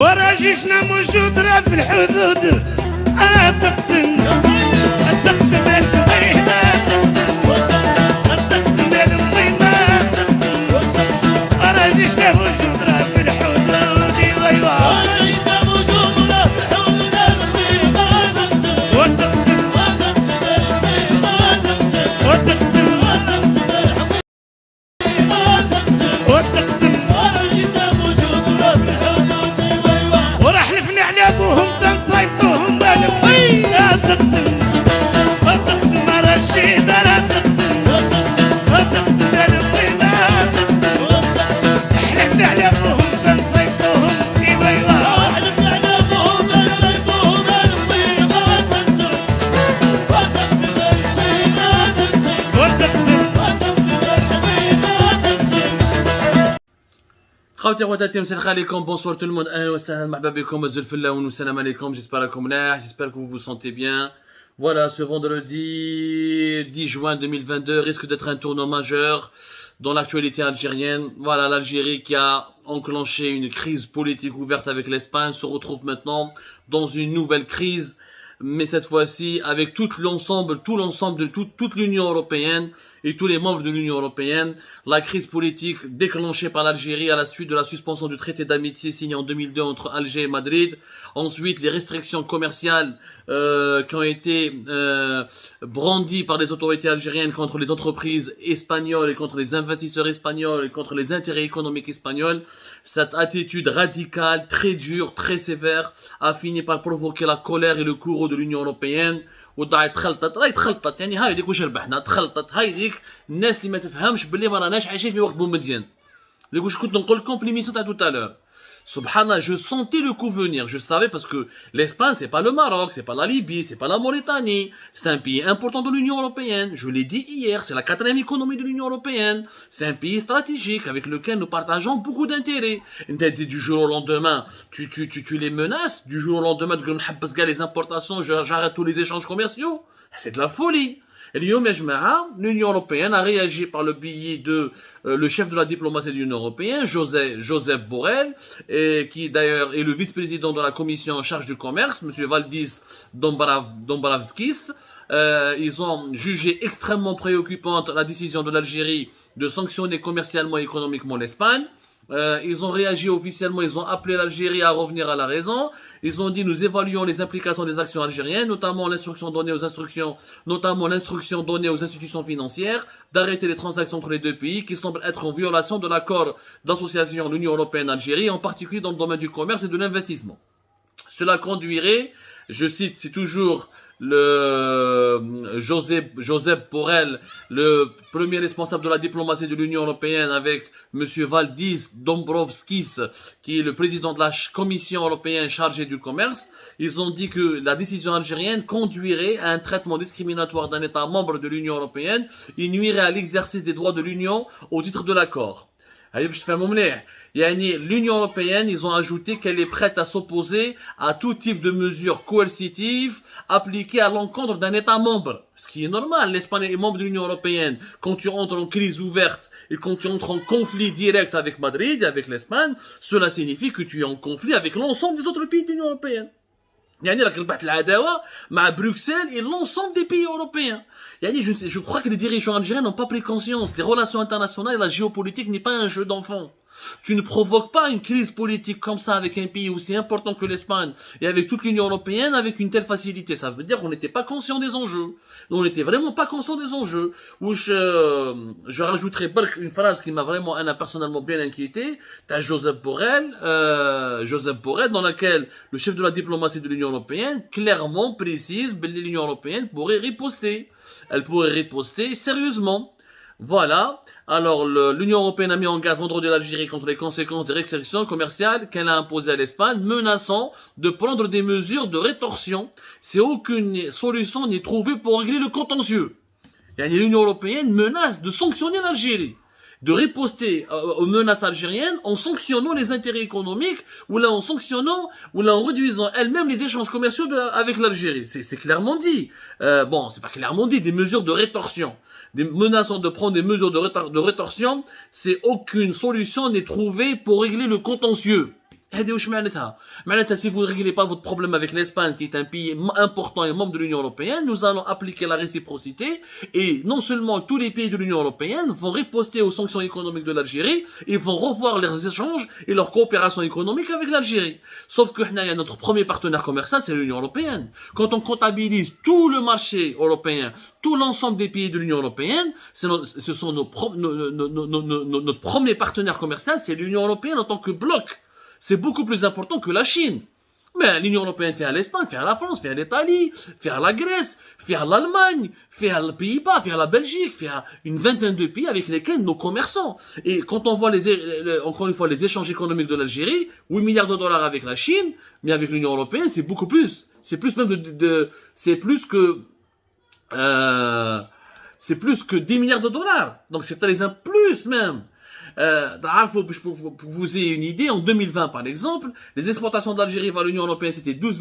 وراجشنا موجود راه في الحدود التقتل التقتل القضيه التقتل الميمة التقتل وراجشنا موجود راه في الحدود ايوا وراجشنا موجود راه في الحدود والتقتل والتقتل والتقتل ورا حلفنا على ابوهم تنصيفطوهم بالمي التقتل التقتل ما رشيد التقتل التقتل بالمي التقتل حلفنا على ابوهم تنصيفطوهم ايوا حلفنا على ابوهم تنصيفطوهم بالمي والتقتل خوتي خواتاتي مساء عليكم bonsoir tout le monde اهلا وسهلا مرحبا بكم زول فلاون والسلام عليكم j'espère que ملاح j'espère que vous vous sentez bien. Voilà, ce vendredi 10 juin 2022 risque d'être un tournant majeur dans l'actualité algérienne. Voilà, l'Algérie qui a enclenché une crise politique ouverte avec l'Espagne se retrouve maintenant dans une nouvelle crise, mais cette fois-ci avec tout l'ensemble de toute l'Union européenne et tous les membres de l'Union européenne. La crise politique déclenchée par l'Algérie à la suite de la suspension du traité d'amitié signé en 2002 entre Alger et Madrid. Ensuite, les restrictions commerciales qui ont été brandies par les autorités algériennes contre les entreprises espagnoles et contre les investisseurs espagnols et contre les intérêts économiques espagnols. Cette attitude radicale, très dure, très sévère a fini par provoquer la colère et le courroux de l'Union européenne. وضاعت تخلطت يعني هاي ديك واش ربحنا تخلطت هاي ديك الناس اللي ما تفهمش باللي ما راناش عايشين في وقت بومدين ديك واش كنت نقول لكم في ليميسيون تاع tout à l'heure. Subhanallah, je sentais le coup venir, je savais parce que l'Espagne c'est pas le Maroc, c'est pas la Libye, c'est pas la Mauritanie, c'est un pays important de l'Union européenne, je l'ai dit hier, c'est la 4e économie de l'Union européenne, c'est un pays stratégique avec lequel nous partageons beaucoup d'intérêts. Du jour au lendemain, tu les menaces, du jour au lendemain, les importations, j'arrête tous les échanges commerciaux, c'est de la folie. Et l'Union européenne a réagi par le biais de le chef de la diplomatie de l'Union européenne, Joseph Borrell, et qui d'ailleurs est le vice-président de la commission en charge du commerce, monsieur Valdis Dombrovskis. Ils ont jugé extrêmement préoccupante la décision de l'Algérie de sanctionner commercialement et économiquement l'Espagne. Ils ont réagi officiellement, ils ont appelé l'Algérie à revenir à la raison. Ils ont dit nous évaluons les implications des actions algériennes, notamment l'instruction donnée aux institutions financières d'arrêter les transactions entre les deux pays qui semblent être en violation de l'accord d'association de l'Union européenne-Algérie, en particulier dans le domaine du commerce et de l'investissement. Cela conduirait, je cite, c'est toujours le Joseph Borrell, le premier responsable de la diplomatie de l'Union européenne, avec monsieur Valdis Dombrovskis, qui est le président de la Commission européenne chargée du commerce. Ils ont dit que la décision algérienne conduirait à un traitement discriminatoire d'un État membre de l'Union européenne et nuirait à l'exercice des droits de l'Union au titre de l'accord. L'Union européenne, ils ont ajouté qu'elle est prête à s'opposer à tout type de mesures coercitives appliquées à l'encontre d'un État membre. Ce qui est normal, l'Espagne est membre de l'Union européenne. Quand tu entres en crise ouverte et quand tu entres en conflit direct avec Madrid et avec l'Espagne, cela signifie que tu es en conflit avec l'ensemble des autres pays de l'Union européenne. راك ربحت العداوة مع Bruxelles et l'ensemble des pays européens. Je crois que les dirigeants algériens n'ont pas pris conscience. Les relations internationales et la géopolitique n'est pas un jeu d'enfant. Tu ne provoques pas une crise politique comme ça avec un pays aussi important que l'Espagne et avec toute l'Union européenne avec une telle facilité. Ça veut dire qu'on n'était pas conscient des enjeux. On n'était vraiment pas conscient des enjeux. Où je rajouterai une phrase qui m'a vraiment personnellement bien inquiété. T'as Joseph Borrell, dans laquelle le chef de la diplomatie de l'Union européenne clairement précise que l'Union européenne pourrait riposter. Elle pourrait riposter sérieusement. Voilà. Alors, l'Union européenne a mis en garde vendredi l'Algérie contre les conséquences des restrictions commerciales qu'elle a imposées à l'Espagne, menaçant de prendre des mesures de rétorsion si aucune solution n'est trouvée pour régler le contentieux. L'Union européenne menace de sanctionner l'Algérie, de riposter aux menaces algériennes en sanctionnant les intérêts économiques ou là en réduisant elle-même les échanges commerciaux avec l'Algérie. C'est clairement dit. C'est pas clairement dit, des mesures de rétorsion. Des menaçant de prendre des mesures de rétorsion, c'est aucune solution n'est trouvée pour régler le contentieux. هذه واش معناتها؟ معناتها si vous ne réglez pas votre problème avec l'Espagne qui est un pays important et membre de l'Union européenne, nous allons appliquer la réciprocité et non seulement tous les pays de l'Union européenne vont riposter aux sanctions économiques de l'Algérie et vont revoir leurs échanges et leur coopération économique avec l'Algérie. Sauf que notre premier partenaire commercial, c'est l'Union européenne. Quand on comptabilise tout le marché européen, tout l'ensemble des pays de l'Union européenne, ce sont notre premier partenaire commercial, c'est l'Union européenne en tant que bloc. C'est beaucoup plus important que la Chine. Mais l'Union européenne fait à l'Espagne, fait à la France, fait à l'Italie, fait à la Grèce, fait à l'Allemagne, fait à les Pays-Bas, fait à la Belgique, fait à une vingtaine de pays avec lesquels nos commerçants. Et quand on voit encore une fois les échanges économiques de l'Algérie, 8 milliards de dollars avec la Chine, mais avec l'Union européenne, c'est beaucoup plus. C'est plus même c'est plus que 10 milliards de dollars. Donc c'est un plus même. Pour vous ayez une idée, en 2020 par exemple, les exportations d'Algérie vers l'Union européenne c'était 12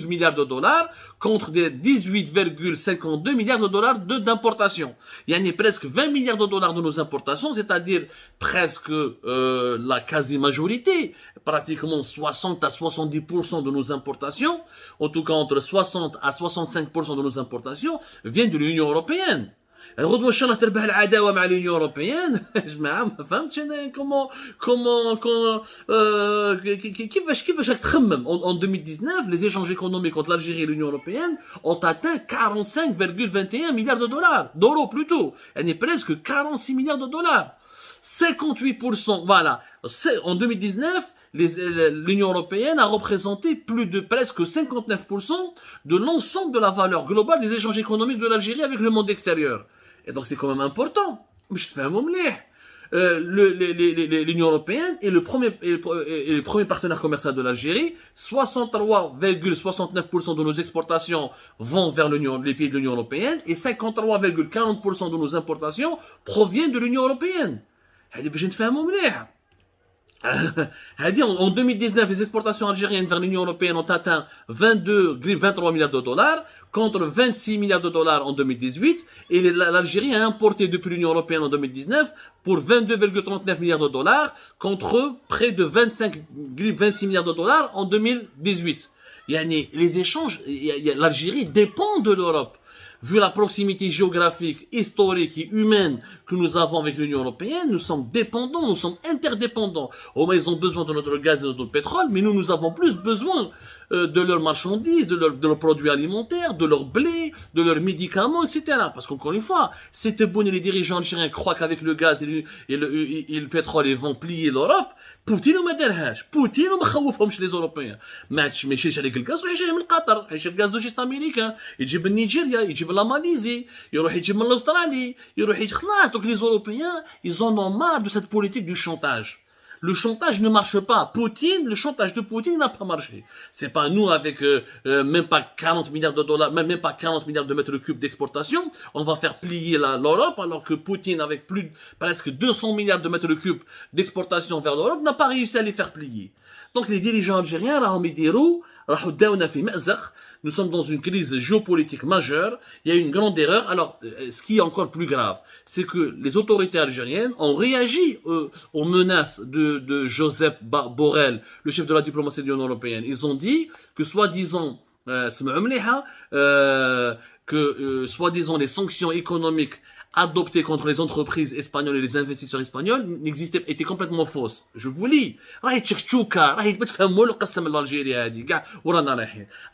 milliards de dollars contre des 18,52 milliards de dollars d'importation. Il y en a presque 20 milliards de dollars de nos importations, c'est-à-dire presque la quasi-majorité, pratiquement 60 à 70% de nos importations, en tout cas entre 60 à 65% de nos importations, viennent de l'Union européenne. غدوه ان شاء الله تربح العداوه مع l'Union européenne جماعه ما فهمتش انا كومون كيفاش راك تخمم en 2019 les échanges économiques entre l'Algérie et l'Union européenne ont atteint 45,21 milliards de dollars d'euros plutôt يعني presque 46 milliards de dollars 58% voilà en 2019 l'Union européenne a représenté plus de presque 59% de l'ensemble de la valeur globale des échanges économiques de l'Algérie avec le monde extérieur. Et donc c'est quand même important. L'Union européenne est le premier partenaire commercial de l'Algérie. 63,69% de nos exportations vont vers les pays de l'Union européenne et 53,40% de nos importations proviennent de l'Union européenne. En 2019, les exportations algériennes vers l'Union européenne ont atteint 23 milliards de dollars contre 26 milliards de dollars en 2018 et l'Algérie a importé depuis l'Union européenne en 2019 pour 22,39 milliards de dollars contre près de 26 milliards de dollars en 2018. Les échanges, l'Algérie dépend de l'Europe. Vu la proximité géographique, historique et humaine que nous avons avec l'Union européenne, nous sommes dépendants, nous sommes interdépendants. Au moins, ils ont besoin de notre gaz et de notre pétrole, mais nous avons plus besoin de leurs marchandises, de leurs produits alimentaires, de leur blé, de leurs médicaments, etc. Parce qu'encore une fois, c'était bon et les dirigeants algériens croient qu'avec le gaz et le pétrole, ils vont plier l'Europe. Poutine وما دارهاش بوتين وما خوفهمش لي زوروبيان ما يمشيش عليك الغاز يروح يجي من قطر يجيب الغاز دوشيست امريكان يجيب من نيجيريا يجيب من ماليزي يروح يجيب من الاسترالي يروح يجي خلاص donc les Européens ils en ont marre de cette politique du chantage. Le chantage ne marche pas. Le chantage de Poutine n'a pas marché. C'est pas nous avec même pas 40 milliards de dollars, même pas 40 milliards de mètres cubes d'exportation, on va faire plier l'Europe alors que Poutine avec presque 200 milliards de mètres cubes d'exportation vers l'Europe n'a pas réussi à les faire plier. Donc les dirigeants algériens راهم يديروا راحوا داونا في مأزق. Nous sommes dans une crise géopolitique majeure. Il y a une grande erreur. Alors, ce qui est encore plus grave, c'est que les autorités algériennes ont réagi aux menaces de Joseph Borrell, le chef de la diplomatie de l'Union européenne. Ils ont dit que soi-disant les sanctions économiques adoptées contre les entreprises espagnoles et les investisseurs espagnols étaient complètement fausses. Je vous lis.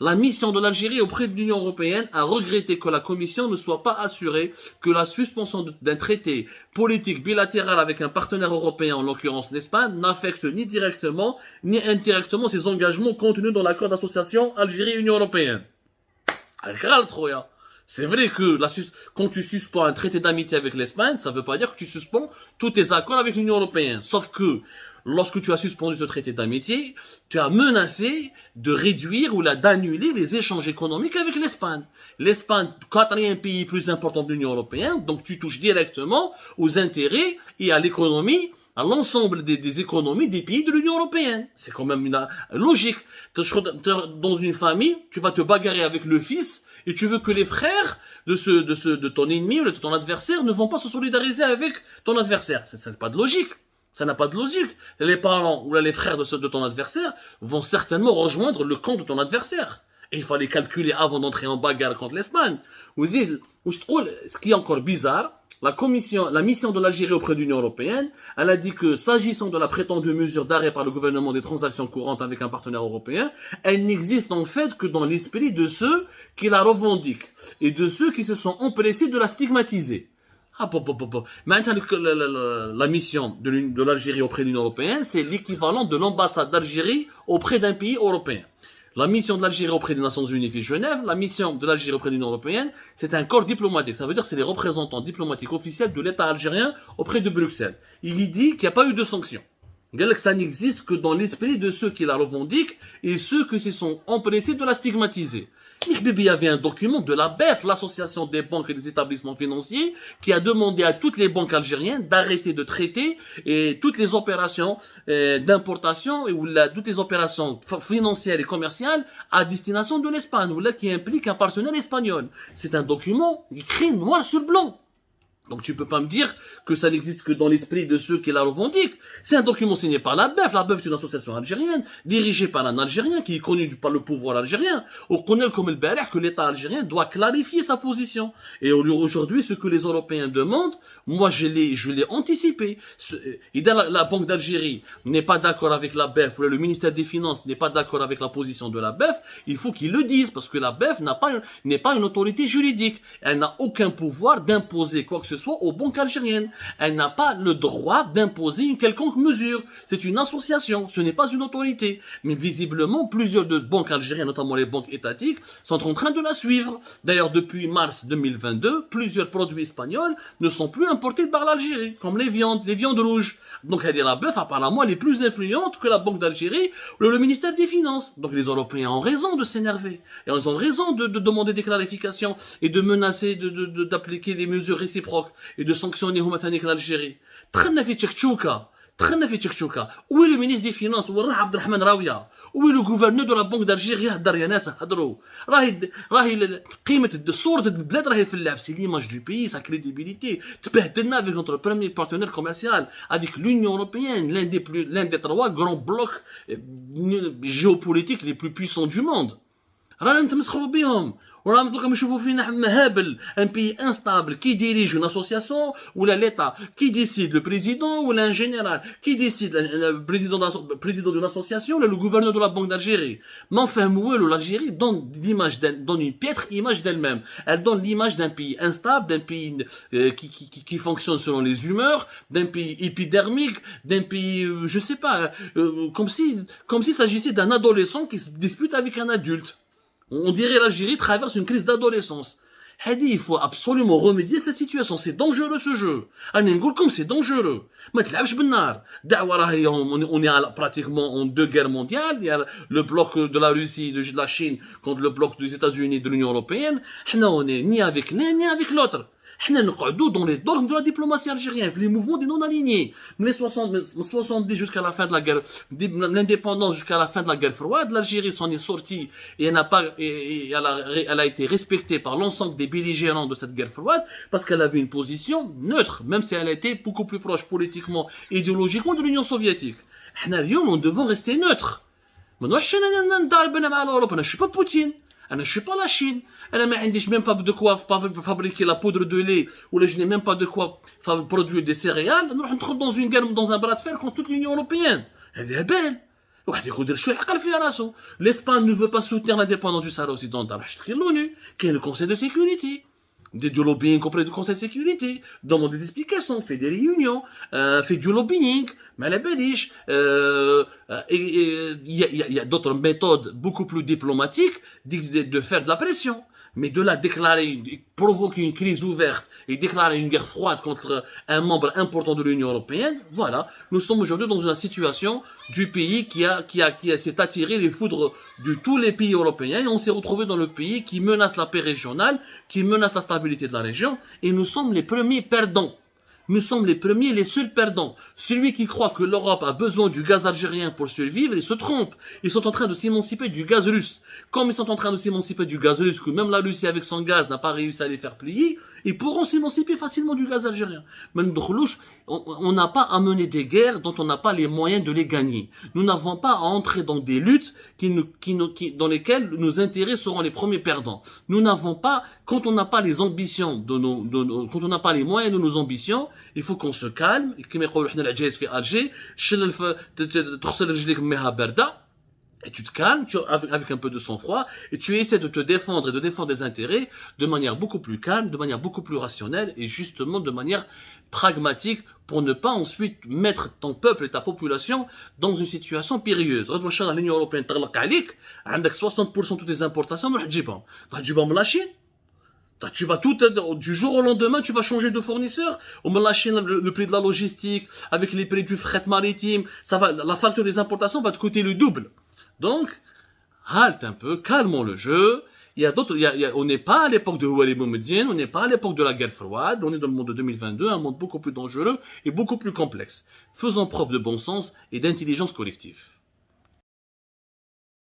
La mission de l'Algérie auprès de l'Union européenne a regretté que la Commission ne soit pas assurée que la suspension d'un traité politique bilatéral avec un partenaire européen, en l'occurrence l'Espagne, n'affecte ni directement ni indirectement ses engagements contenus dans l'accord d'association Algérie-Union européenne. C'est vrai que quand tu suspends un traité d'amitié avec l'Espagne, ça ne veut pas dire que tu suspends tous tes accords avec l'Union européenne. Sauf que lorsque tu as suspendu ce traité d'amitié, tu as menacé de réduire ou d'annuler les échanges économiques avec l'Espagne. L'Espagne, quatrième pays plus important de l'Union européenne, donc tu touches directement aux intérêts et à l'économie, à l'ensemble des économies des pays de l'Union européenne. C'est quand même une logique. Dans une famille, tu vas te bagarrer avec le fils, et tu veux que les frères de ton ennemi ou de ton adversaire ne vont pas se solidariser avec ton adversaire. C'est pas de logique. Ça n'a pas de logique. Les parents ou les frères de ton adversaire vont certainement rejoindre le camp de ton adversaire. Et il fallait calculer avant d'entrer en bagarre contre l'Espagne. Ce qui est encore bizarre, la mission de l'Algérie auprès de l'Union européenne, elle a dit que s'agissant de la prétendue mesure d'arrêt par le gouvernement des transactions courantes avec un partenaire européen, elle n'existe en fait que dans l'esprit de ceux qui la revendiquent et de ceux qui se sont empressés de la stigmatiser. Maintenant, la mission de l'Algérie auprès de l'Union européenne, c'est l'équivalent de l'ambassade d'Algérie auprès d'un pays européen. La mission de l'Algérie auprès des Nations Unies fait Genève, la mission de l'Algérie auprès de l'Union européenne, c'est un corps diplomatique. Ça veut dire que c'est les représentants diplomatiques officiels de l'État algérien auprès de Bruxelles. Il y dit qu'il n'y a pas eu de sanctions. Ça n'existe que dans l'esprit de ceux qui la revendiquent et ceux qui se sont empressés de la stigmatiser. Il y avait un document de la BEF, l'association des banques et des établissements financiers, qui a demandé à toutes les banques algériennes d'arrêter de traiter et toutes les opérations d'importation ou toutes les opérations financières et commerciales à destination de l'Espagne, ou là qui implique un partenaire espagnol. C'est un document écrit noir sur blanc. Donc tu peux pas me dire que ça n'existe que dans l'esprit de ceux qui la revendiquent. C'est un document signé par la BEF. La BEF, c'est une association algérienne, dirigée par un Algérien qui est connu par le pouvoir algérien. On connaît comme le Barreh que l'État algérien doit clarifier sa position. Et aujourd'hui, ce que les Européens demandent, moi je l'ai anticipé. Et la Banque d'Algérie n'est pas d'accord avec la BEF, ou le ministère des Finances n'est pas d'accord avec la position de la BEF, il faut qu'ils le disent, parce que la BEF n'est pas une autorité juridique. Elle n'a aucun pouvoir d'imposer quoi que ce soit aux banques algériennes. Elle n'a pas le droit d'imposer une quelconque mesure. C'est une association, ce n'est pas une autorité. Mais visiblement, plusieurs de banques algériennes, notamment les banques étatiques, sont en train de la suivre. D'ailleurs, depuis mars 2022, plusieurs produits espagnols ne sont plus importés par l'Algérie, comme les viandes rouges. Donc, elle dit la BEF, apparemment, elle est plus influente que la Banque d'Algérie ou le ministère des Finances. Donc, les Européens ont raison de s'énerver. Et ils ont raison de demander des clarifications et de menacer d'appliquer des mesures réciproques et de sanctionner l'Algérie. دخلنا في تشكشوكا. Où est le ministre des Finances? Où est عبد الرحمن راوية? Où est le gouverneur de la Banque d'Algérie? يهدر يا ناس هدروا. راهي قيمة صورة البلاد راهي في اللعب. C'est l'image du pays, sa crédibilité. تبهدلنا avec notre premier partenaire commercial, avec l'Union européenne, l'un des trois grands blocs géopolitiques les plus puissants du monde. رانا نتمسخروا بهم. وراهم دوكا يشوفوا فينا مهابل ان بي انستابل كي ديريج اون اسوسياسيون ولا ليتا كي ديسيد لو بريزيدون ولا ان جينيرال كي ديسيد بريزيدون دون اسوسياسيون ولا لو غوفرنور دو لا بانك d'Algérie. ما نفهموا والو. l'Algérie donne une piètre image d'elle-même. Elle donne l'image d'un pays instable, d'un pays qui fonctionne selon les humeurs, d'un pays épidermique, d'un pays je sais pas, comme s'il s'agissait d'un adolescent qui se dispute avec un adulte. On dirait l'Algérie traverse une crise d'adolescence. Il faut absolument remédier à cette situation. C'est dangereux ce jeu. Comme c'est dangereux. On est pratiquement en deux guerres mondiales. Il y a le bloc de la Russie, de la Chine contre le bloc des États-Unis et de l'Union européenne. On n'est ni avec l'un ni avec l'autre. احنا نقعدوا dans les dormes de la diplomatie algérienne, les mouvements des non-alignés. Les 70 jusqu'à la fin de la guerre, l'indépendance jusqu'à la fin de la guerre froide, l'Algérie s'en est sortie et elle a été respectée par l'ensemble des belligérants de cette guerre froide parce qu'elle avait une position neutre, même si elle était beaucoup plus proche politiquement, idéologiquement de l'Union soviétique. Nous devons rester neutres. Je ne suis pas Poutine. Je ne suis pas la Chine. Je n'ai même pas de quoi fabriquer la poudre de lait, ou je n'ai même pas de quoi produire des céréales. Nous entrons dans une guerre, dans un bras de fer contre toute l'Union européenne. Elle est belle. L'Espagne ne veut pas soutenir l'indépendance du Sahara occidental. L'ONU, qui est le Conseil de sécurité. Du lobbying auprès du Conseil de sécurité, demande des explications, fait des réunions, fait du lobbying, mais la béliche, il y a d'autres méthodes beaucoup plus diplomatiques de faire de la pression. Mais de la déclarer, provoquer une crise ouverte et déclarer une guerre froide contre un membre important de l'Union européenne, voilà, nous sommes aujourd'hui dans une situation du pays qui s'est attiré les foudres de tous les pays européens et on s'est retrouvé dans le pays qui menace la paix régionale, qui menace la stabilité de la région et nous sommes les premiers perdants. nous sommes les premiers, les seuls perdants. Celui qui croit que l'Europe a besoin du gaz algérien pour survivre, il se trompe. Ils sont en train de s'émanciper du gaz russe. Comme ils sont en train de s'émanciper du gaz russe, que même la Russie avec son gaz n'a pas réussi à les faire plier, ils pourront s'émanciper facilement du gaz algérien. Mais on n'a pas à mener des guerres dont on n'a pas les moyens de les gagner. Nous n'avons pas à entrer dans des luttes dans lesquelles nos intérêts seront les premiers perdants. Nous n'avons pas, quand on n'a pas les ambitions quand on n'a pas les moyens de nos ambitions, il faut qu'on se calme. Comme يقولوا احنا العجايز في Alger, تغسل رجليك بميها باردة. Et tu te calmes, avec un peu de sang-froid, et tu essaies de te défendre et de défendre des intérêts de manière beaucoup plus calme, de manière beaucoup plus rationnelle, et justement de manière pragmatique, pour ne pas ensuite mettre ton peuple et ta population dans une situation périlleuse. L'Union européenne تغلق عليك, عندك 60% de toutes les importations, راح تجيبهم من la Chine. Tu vas du jour au lendemain, tu vas changer de fournisseur. Ou la Chine, le prix de la logistique, avec les prix du fret maritime, la facture des importations va te coûter le double. Donc, halte un peu, calmons le jeu. On n'est pas à l'époque de Houari Boumediene, on n'est pas à l'époque de la guerre froide, on est dans le monde de 2022, un monde beaucoup plus dangereux et beaucoup plus complexe. Faisons preuve de bon sens et d'intelligence collective.